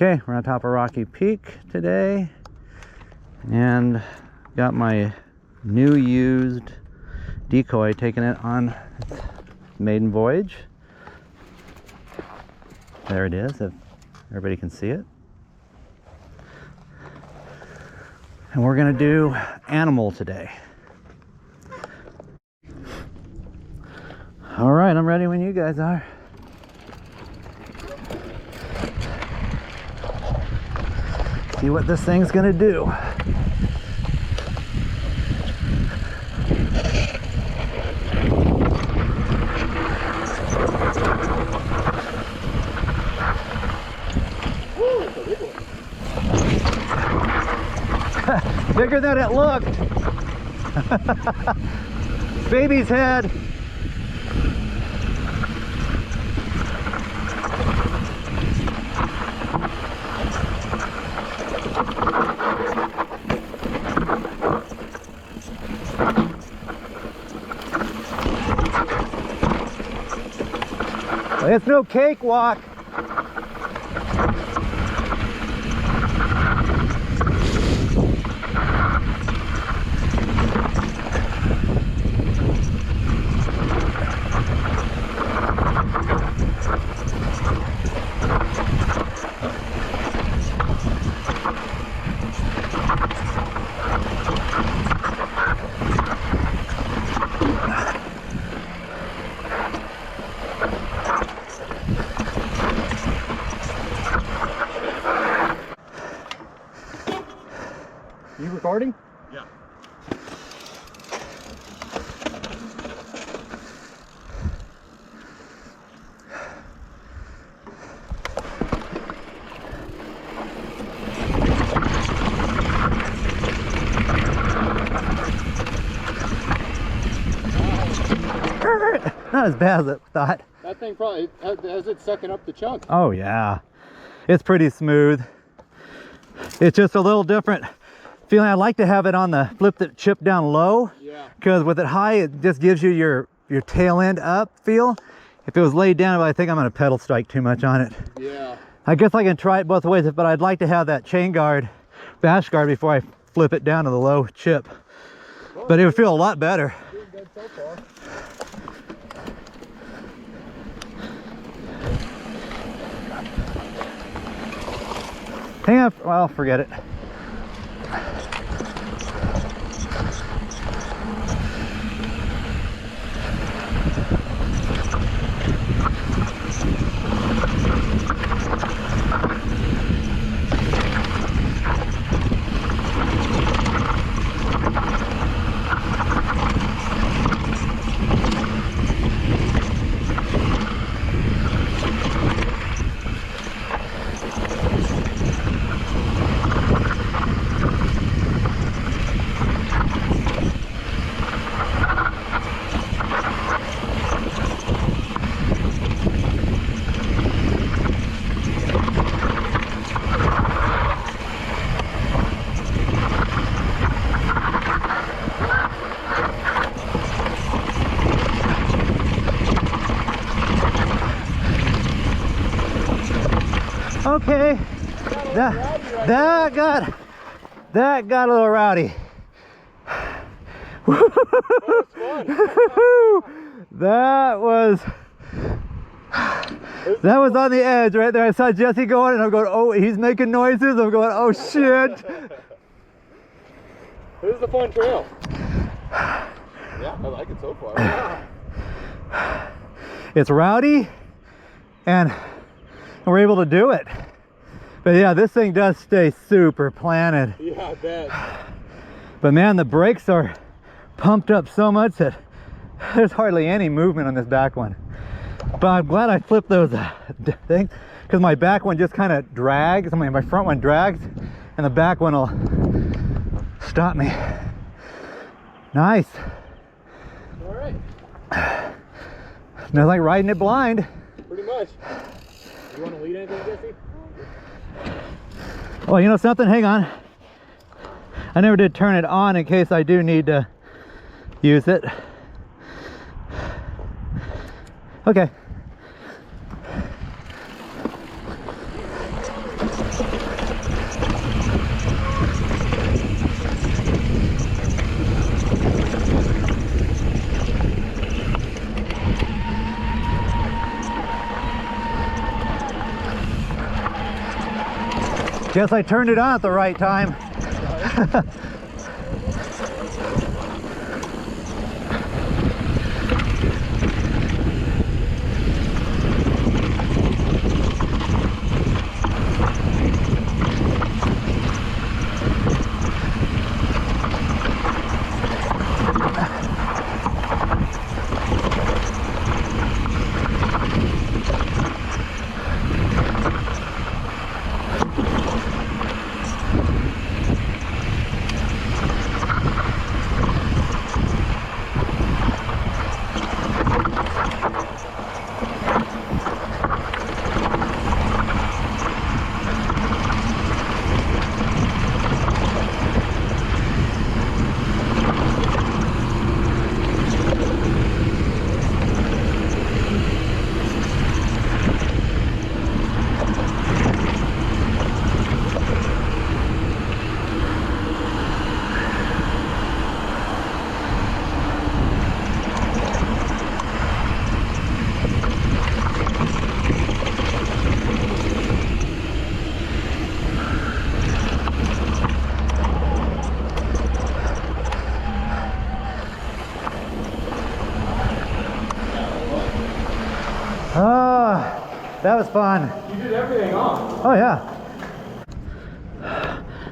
Okay, we're on top of Rocky Peak today, and got my new used Decoy, taking it on its maiden voyage. There it is, if everybody can see it. And we're gonna do animal today. All right, I'm ready when you guys are. See what this thing's gonna do. Bigger than it looked. Baby's head. It's no cakewalk. You recording? Yeah. Not as bad as I thought. That thing probably has it sucking up the chunk. Oh yeah, it's pretty smooth. It's just a little different feeling. I'd like to have it on the flip that chip down low. Yeah. Because with it high, it just gives you your tail end up feel. If it was laid down, I think I'm gonna pedal strike too much on it. Yeah. I guess I can try it both ways, but I'd like to have that chain guard, bash guard before I flip it down to the low chip. Well, but it would feel a lot better. Doing good so far. Hang on, well, forget it. Okay, that got a little rowdy. That was on the edge right there. I saw Jesse going, and I'm going, oh, he's making noises. I'm going, oh shit. This is a fun trail. Yeah, I like it so far. It's rowdy, and we're able to do it. But yeah, this thing does stay super planted. Yeah, I bet. But man, the brakes are pumped up so much that there's hardly any movement on this back one. But I'm glad I flipped those things, because my back one just kind of drags. I mean, my front one drags, and the back one will stop me. Nice. All right. Smells like riding it blind. Pretty much. You want to lead anything, Jesse? Well, you know something? Hang on. I never did turn it on in case I do need to use it. Okay. Guess I turned it on at the right time. Oh, that was fun. You did everything off. Oh yeah.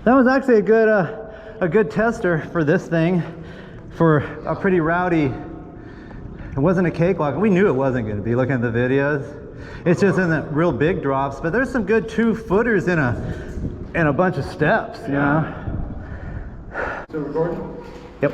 That was actually a good tester for this thing, for a pretty rowdy. It wasn't a cakewalk. We knew it wasn't going to be looking at the videos. It's just in the real big drops, but there's some good 2-footers in a bunch of steps, you know. So recording? Yep.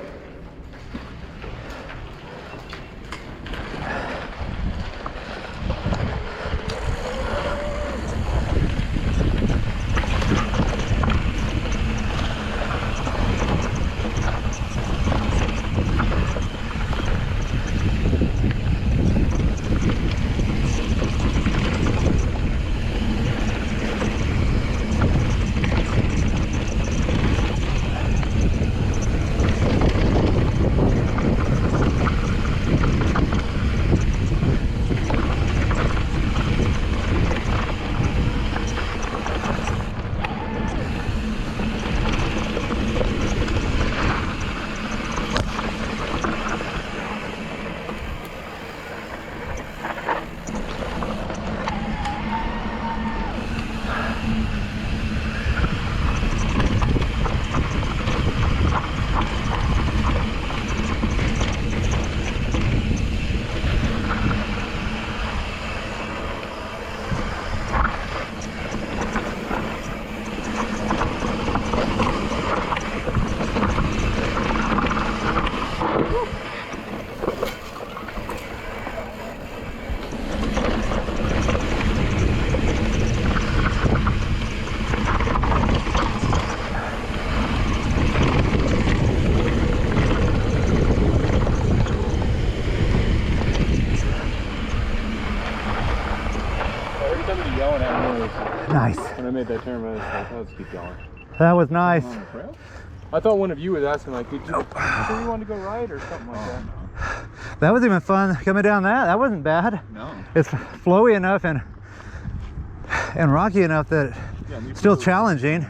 Nice. When I made that turn, I was like, let's keep going. That was nice. I thought one of you was asking, like, did you, you want to go right or something like that? That was even fun coming down that. That wasn't bad. No. It's flowy enough and rocky enough that it's still challenging.